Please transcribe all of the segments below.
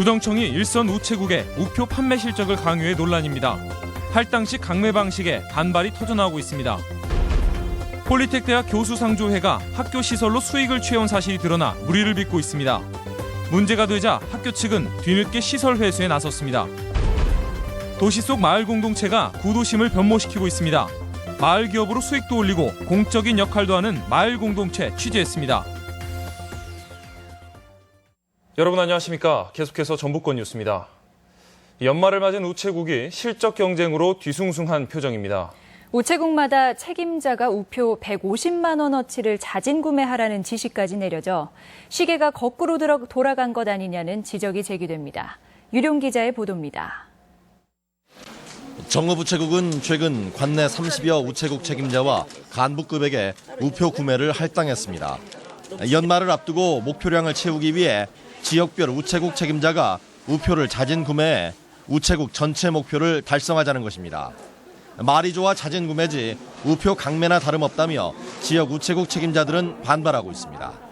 우정청이 일선 우체국의 우표 판매 실적을 강요해 논란입니다. 할당식 강매 방식에 반발이 터져나오고 있습니다. 폴리텍대학 교수상조회가 학교 시설로 수익을 취해온 사실이 드러나 물의를 빚고 있습니다. 문제가 되자 학교 측은 뒤늦게 시설 회수에 나섰습니다. 도시 속 마을 공동체가 구도심을 변모시키고 있습니다. 마을 기업으로 수익도 올리고 공적인 역할도 하는 마을 공동체 취재했습니다. 여러분 안녕하십니까? 계속해서 전북권 뉴스입니다. 연말을 맞은 우체국이 실적 경쟁으로 뒤숭숭한 표정입니다. 우체국마다 책임자가 우표 150만 원어치를 자진 구매하라는 지시까지 내려져 시계가 거꾸로 돌아간 것 아니냐는 지적이 제기됩니다. 유룡 기자의 보도입니다. 정읍우체국은 최근 관내 30여 우체국 책임자와 간부급에게 우표 구매를 할당했습니다. 연말을 앞두고 목표량을 채우기 위해 지역별 우체국 책임자가 우표를 자진 구매해 우체국 전체 목표를 달성하자는 것입니다. 말이 좋아 자진 구매지 우표 강매나 다름없다며 지역 우체국 책임자들은 반발하고 있습니다. 다 150만 원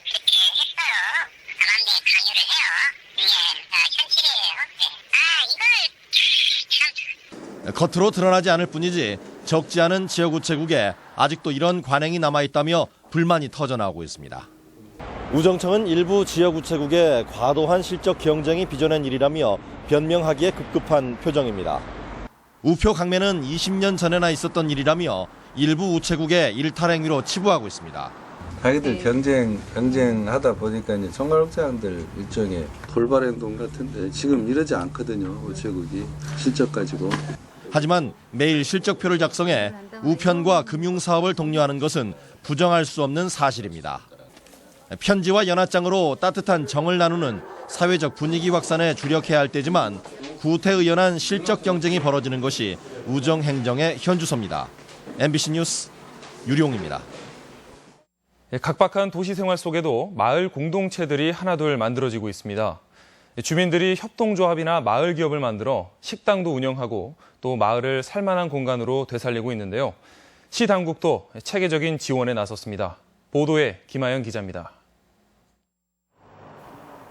그렇게 했어요. 강한데 강요를 해요. 이게 현실이에요. 이걸 참. 겉으로 드러나지 않을 뿐이지 적지 않은 지역 우체국에 아직도 이런 관행이 남아있다며 불만이 터져나오고 있습니다. 우정청은 일부 지역 우체국의 과도한 실적 경쟁이 빚어낸 일이라며 변명하기에 급급한 표정입니다. 우표 강매는 20년 전에나 있었던 일이라며 일부 우체국의 일탈 행위로 치부하고 있습니다. 자기들 경쟁하다 보니까 이제 총괄업체장들 일종의 돌발 행동 같은데 지금 이러지 않거든요. 우체국이 실적 가지고. 하지만 매일 실적표를 작성해 우편과 금융사업을 독려하는 것은 부정할 수 없는 사실입니다. 편지와 연하장으로 따뜻한 정을 나누는 사회적 분위기 확산에 주력해야 할 때지만 구태의연한 실적 경쟁이 벌어지는 것이 우정행정의 현주소입니다. MBC 뉴스 유룡입니다. 각박한 도시 생활 속에도 마을 공동체들이 하나둘 만들어지고 있습니다. 주민들이 협동조합이나 마을 기업을 만들어 식당도 운영하고 또 마을을 살만한 공간으로 되살리고 있는데요. 시 당국도 체계적인 지원에 나섰습니다. 보도에 김하연 기자입니다.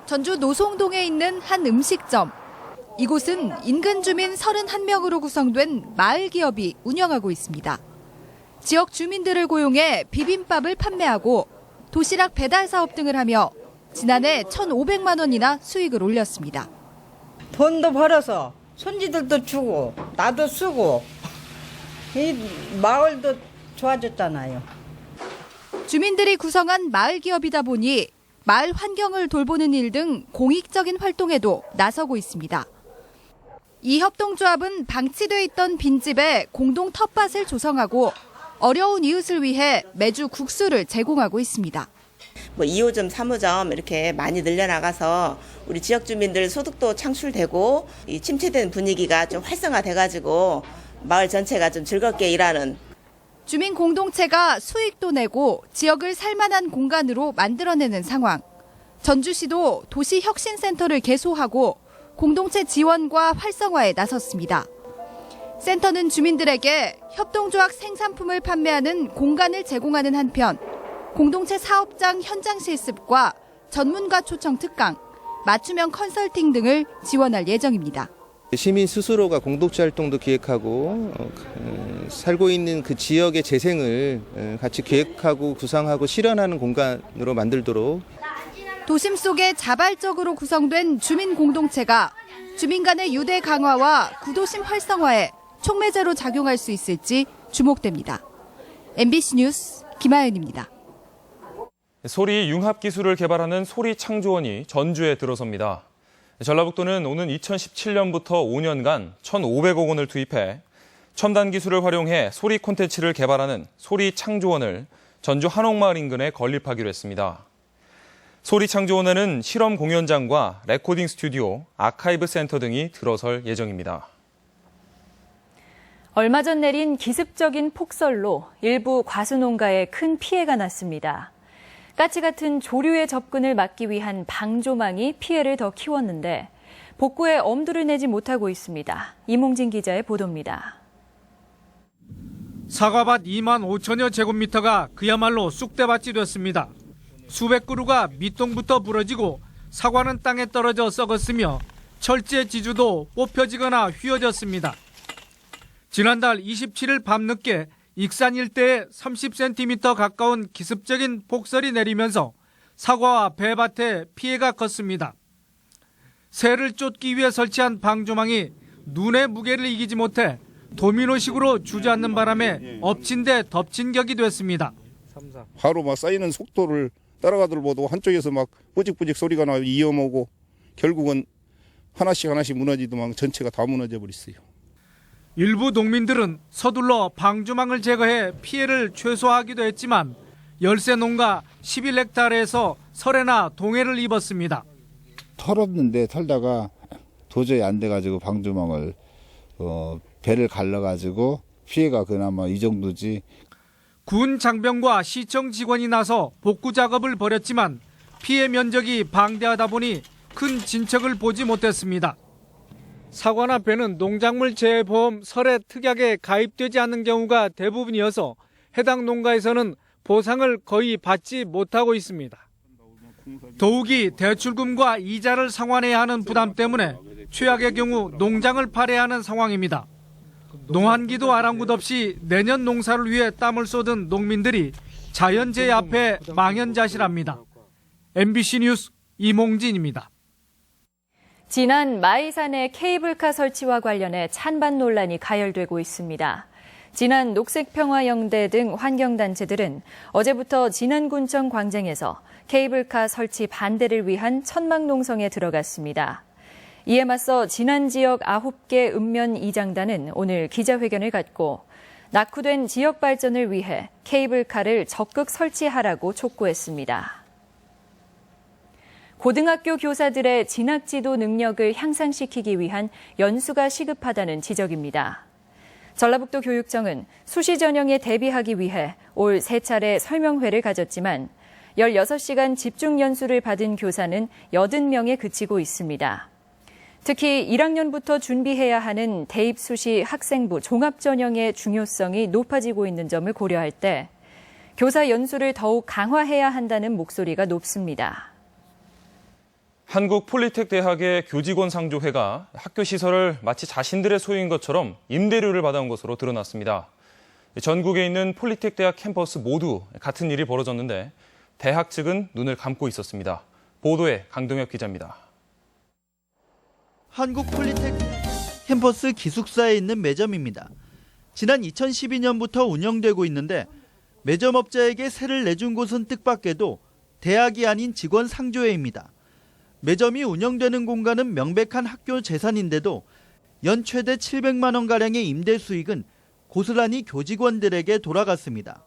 전주 노송동에 있는 한 음식점. 이곳은 인근 주민 31명으로 구성된 마을 기업이 운영하고 있습니다. 지역 주민들을 고용해 비빔밥을 판매하고 도시락 배달 사업 등을 하며 지난해 1,500만 원이나 수익을 올렸습니다. 돈도 벌어서 손지들도 주고 나도 쓰고 이 마을도 좋아졌잖아요. 주민들이 구성한 마을 기업이다 보니 마을 환경을 돌보는 일 등 공익적인 활동에도 나서고 있습니다. 이 협동조합은 방치돼 있던 빈집에 공동 텃밭을 조성하고 어려운 이웃을 위해 매주 국수를 제공하고 있습니다. 2호점, 3호점 이렇게 많이 늘려나가서 우리 지역 주민들 소득도 창출되고 이 침체된 분위기가 좀 활성화돼가지고 마을 전체가 좀 즐겁게 일하는. 주민 공동체가 수익도 내고 지역을 살만한 공간으로 만들어내는 상황. 전주시도 도시혁신센터를 개소하고 공동체 지원과 활성화에 나섰습니다. 센터는 주민들에게 협동조합 생산품을 판매하는 공간을 제공하는 한편 공동체 사업장 현장 실습과 전문가 초청 특강, 맞춤형 컨설팅 등을 지원할 예정입니다. 시민 스스로가 공동체 활동도 기획하고 살고 있는 그 지역의 재생을 같이 기획하고 구상하고 실현하는 공간으로 만들도록. 도심 속에 자발적으로 구성된 주민 공동체가 주민 간의 유대 강화와 구도심 활성화에 촉매제로 작용할 수 있을지 주목됩니다. MBC 뉴스 김하연입니다. 소리 융합 기술을 개발하는 소리창조원이 전주에 들어섭니다. 전라북도는 오는 2017년부터 5년간 1,500억 원을 투입해 첨단 기술을 활용해 소리 콘텐츠를 개발하는 소리창조원을 전주 한옥마을 인근에 건립하기로 했습니다. 소리창조원에는 실험 공연장과 레코딩 스튜디오, 아카이브 센터 등이 들어설 예정입니다. 얼마 전 내린 기습적인 폭설로 일부 과수농가에 큰 피해가 났습니다. 까치 같은 조류의 접근을 막기 위한 방조망이 피해를 더 키웠는데 복구에 엄두를 내지 못하고 있습니다. 이몽진 기자의 보도입니다. 사과밭 2만 5천여 제곱미터가 그야말로 쑥대밭이 됐습니다. 수백 그루가 밑동부터 부러지고 사과는 땅에 떨어져 썩었으며 철제 지주도 뽑혀지거나 휘어졌습니다. 지난달 27일 밤늦게 익산 일대에 30cm 가까운 기습적인 폭설이 내리면서 사과와 배밭에 피해가 컸습니다. 새를 쫓기 위해 설치한 방조망이 눈의 무게를 이기지 못해 도미노식으로 주저앉는 바람에 엎친 데 덮친 격이 됐습니다. 바로 막 쌓이는 속도를 따라가들 보도 한쪽에서 막 뿌직뿌직 소리가 나고 이어오고 결국은 하나씩 무너지더만 전체가 다 무너져 버렸어요. 일부 농민들은 서둘러 방조망을 제거해 피해를 최소화하기도 했지만 열세 농가 11헥타르에서 설해나 동해를 입었습니다. 털었는데 털다가 도저히 안 돼가지고 방조망을 배를 갈라가지고 피해가 그나마 이 정도지. 군 장병과 시청 직원이 나서 복구 작업을 벌였지만 피해 면적이 방대하다 보니 큰 진척을 보지 못했습니다. 사과나 배는 농작물 재해보험 설해 특약에 가입되지 않는 경우가 대부분이어서 해당 농가에서는 보상을 거의 받지 못하고 있습니다. 더욱이 대출금과 이자를 상환해야 하는 부담 때문에 최악의 경우 농장을 팔아야 하는 상황입니다. 농한기도 아랑곳 없이 내년 농사를 위해 땀을 쏟은 농민들이 자연재해 앞에 망연자실합니다. MBC 뉴스 이몽진입니다. 지난 마이산의 케이블카 설치와 관련해 찬반 논란이 가열되고 있습니다. 지난 녹색평화영대 등 환경단체들은 어제부터 진안군청 광장에서 케이블카 설치 반대를 위한 천막농성에 들어갔습니다. 이에 맞서 진안 지역 9개 읍면 이장단은 오늘 기자회견을 갖고 낙후된 지역 발전을 위해 케이블카를 적극 설치하라고 촉구했습니다. 고등학교 교사들의 진학지도 능력을 향상시키기 위한 연수가 시급하다는 지적입니다. 전라북도 교육청은 수시 전형에 대비하기 위해 올 3차례 설명회를 가졌지만 16시간 집중 연수를 받은 교사는 80명에 그치고 있습니다. 특히 1학년부터 준비해야 하는 대입 수시 학생부 종합전형의 중요성이 높아지고 있는 점을 고려할 때 교사 연수를 더욱 강화해야 한다는 목소리가 높습니다. 한국폴리텍대학의 교직원 상조회가 학교 시설을 마치 자신들의 소유인 것처럼 임대료를 받아온 것으로 드러났습니다. 전국에 있는 폴리텍대학 캠퍼스 모두 같은 일이 벌어졌는데 대학 측은 눈을 감고 있었습니다. 보도에 강동혁 기자입니다. 한국폴리텍 캠퍼스 기숙사에 있는 매점입니다. 지난 2012년부터 운영되고 있는데 매점업자에게 세를 내준 곳은 뜻밖에도 대학이 아닌 직원 상조회입니다. 매점이 운영되는 공간은 명백한 학교 재산인데도 연 최대 700만 원가량의 임대 수익은 고스란히 교직원들에게 돌아갔습니다.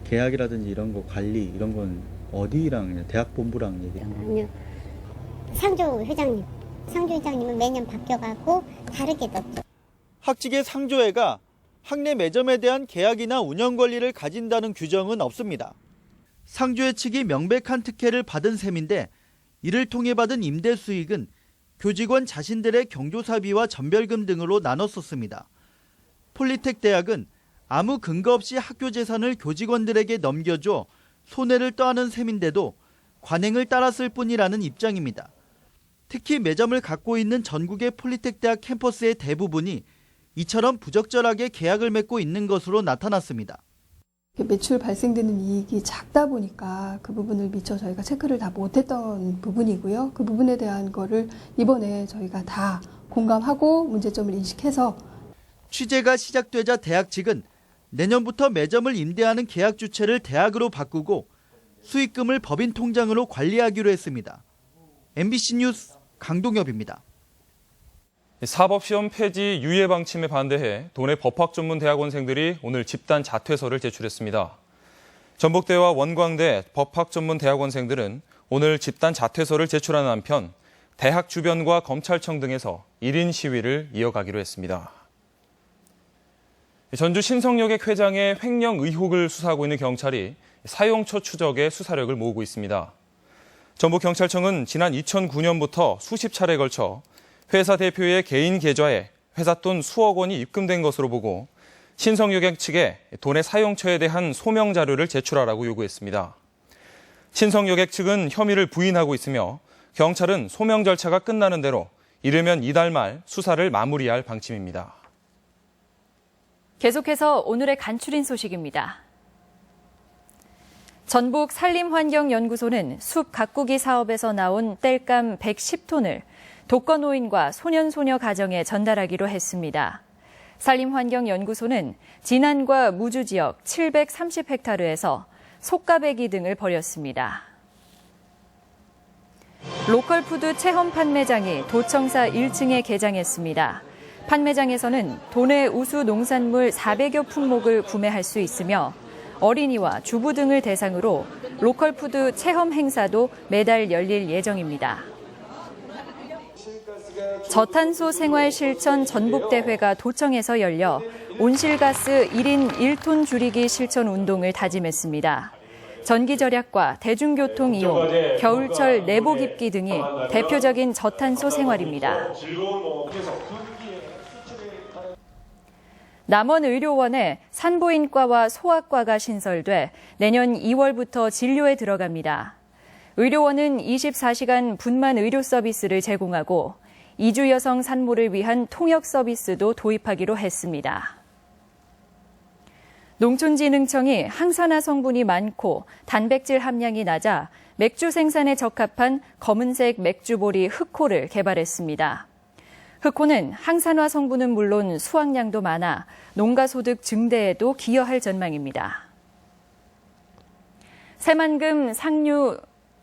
계약이라든지 이런 거 관리 이런 건 어디랑 대학 본부랑 얘기해요? 상조 회장님, 상조 회장님은 매년 바뀌어가고 다르게 넣죠. 학직의 상조회가 학내 매점에 대한 계약이나 운영 권리를 가진다는 규정은 없습니다. 상조회 측이 명백한 특혜를 받은 셈인데 이를 통해 받은 임대 수익은 교직원 자신들의 경조사비와 전별금 등으로 나눴었습니다. 폴리텍 대학은 아무 근거 없이 학교 재산을 교직원들에게 넘겨줘 손해를 떠하는 셈인데도 관행을 따랐을 뿐이라는 입장입니다. 특히 매점을 갖고 있는 전국의 폴리텍 대학 캠퍼스의 대부분이 이처럼 부적절하게 계약을 맺고 있는 것으로 나타났습니다. 매출 발생되는 이익이 작다 보니까 그 부분을 미처 저희가 체크를 다 못했던 부분이고요. 그 부분에 대한 거를 이번에 저희가 다 공감하고 문제점을 인식해서 취재가 시작되자 대학 측은 내년부터 매점을 임대하는 계약 주체를 대학으로 바꾸고 수익금을 법인 통장으로 관리하기로 했습니다. MBC 뉴스 강동엽입니다. 사법시험 폐지 유예 방침에 반대해 도내 법학 전문 대학원생들이 오늘 집단 자퇴서를 제출했습니다. 전북대와 원광대 법학 전문 대학원생들은 오늘 집단 자퇴서를 제출하는 한편 대학 주변과 검찰청 등에서 1인 시위를 이어가기로 했습니다. 전주 신성여객 회장의 횡령 의혹을 수사하고 있는 경찰이 사용처 추적에 수사력을 모으고 있습니다. 전북경찰청은 지난 2009년부터 수십 차례에 걸쳐 회사 대표의 개인 계좌에 회사 돈 수억 원이 입금된 것으로 보고 신성여객 측에 돈의 사용처에 대한 소명 자료를 제출하라고 요구했습니다. 신성여객 측은 혐의를 부인하고 있으며 경찰은 소명 절차가 끝나는 대로 이르면 이달 말 수사를 마무리할 방침입니다. 계속해서 오늘의 간추린 소식입니다. 전북 산림환경연구소는 숲 가꾸기 사업에서 나온 땔감 110톤을 독거노인과 소년소녀 가정에 전달하기로 했습니다. 산림환경연구소는 진안과 무주 지역 730헥타르에서 속가배기 등을 벌였습니다. 로컬푸드 체험 판매장이 도청사 1층에 개장했습니다. 판매장에서는 도내 우수 농산물 400여 품목을 구매할 수 있으며 어린이와 주부 등을 대상으로 로컬푸드 체험 행사도 매달 열릴 예정입니다. 저탄소 생활 실천 전북대회가 도청에서 열려 온실가스 1인 1톤 줄이기 실천 운동을 다짐했습니다. 전기 절약과 대중교통 이용, 겨울철 내복 입기 등이 대표적인 저탄소 생활입니다. 남원의료원에 산부인과와 소아과가 신설돼 내년 2월부터 진료에 들어갑니다. 의료원은 24시간 분만 의료 서비스를 제공하고 이주 여성 산모를 위한 통역 서비스도 도입하기로 했습니다. 농촌진흥청이 항산화 성분이 많고 단백질 함량이 낮아 맥주 생산에 적합한 검은색 맥주보리 흑호를 개발했습니다. 흑호는 항산화 성분은 물론 수확량도 많아 농가 소득 증대에도 기여할 전망입니다. 새만금 상류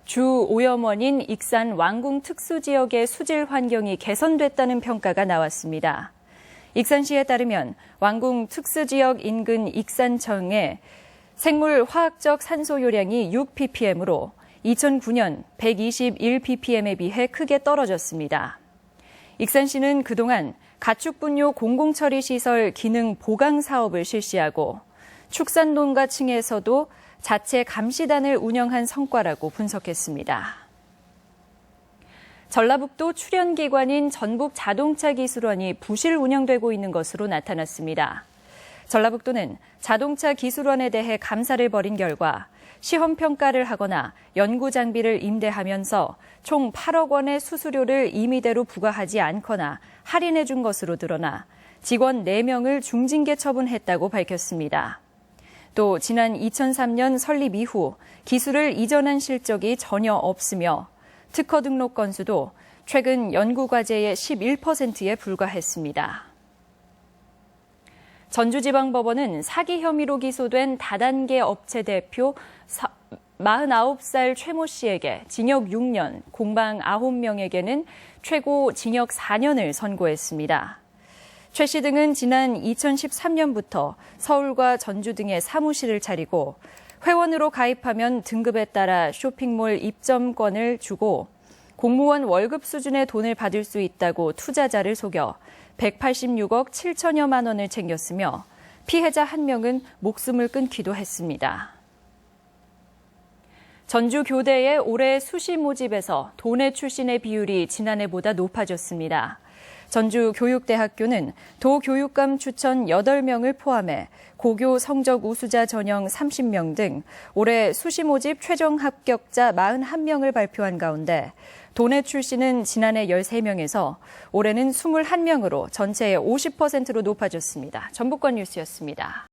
주 오염원인 익산 왕궁 특수지역의 수질 환경이 개선됐다는 평가가 나왔습니다. 익산시에 따르면 왕궁 특수지역 인근 익산청의 생물 화학적 산소 요량이 6ppm으로 2009년 121ppm에 비해 크게 떨어졌습니다. 익산시는 그동안 가축분뇨 공공처리시설 기능 보강 사업을 실시하고 축산농가층에서도 자체 감시단을 운영한 성과라고 분석했습니다. 전라북도 출연기관인 전북자동차기술원이 부실 운영되고 있는 것으로 나타났습니다. 전라북도는 자동차 기술원에 대해 감사를 벌인 결과 시험평가를 하거나 연구장비를 임대하면서 총 8억 원의 수수료를 임의대로 부과하지 않거나 할인해 준 것으로 드러나 직원 4명을 중징계 처분했다고 밝혔습니다. 또 지난 2003년 설립 이후 기술을 이전한 실적이 전혀 없으며 특허 등록 건수도 최근 연구과제의 11%에 불과했습니다. 전주지방법원은 사기 혐의로 기소된 다단계 업체 대표 49살 최모 씨에게 징역 6년, 공방 9명에게는 최고 징역 4년을 선고했습니다. 최 씨 등은 지난 2013년부터 서울과 전주 등의 사무실을 차리고 회원으로 가입하면 등급에 따라 쇼핑몰 입점권을 주고 공무원 월급 수준의 돈을 받을 수 있다고 투자자를 속여 186억 7천여만 원을 챙겼으며 피해자 1명은 목숨을 끊기도 했습니다. 전주 교대의 올해 수시 모집에서 도내 출신의 비율이 지난해보다 높아졌습니다. 전주 교육대학교는 도교육감 추천 8명을 포함해 고교 성적 우수자 전형 30명 등 올해 수시 모집 최종 합격자 41명을 발표한 가운데 도내 출신은 지난해 13명에서 올해는 21명으로 전체의 50%로 높아졌습니다. 전북권 뉴스였습니다.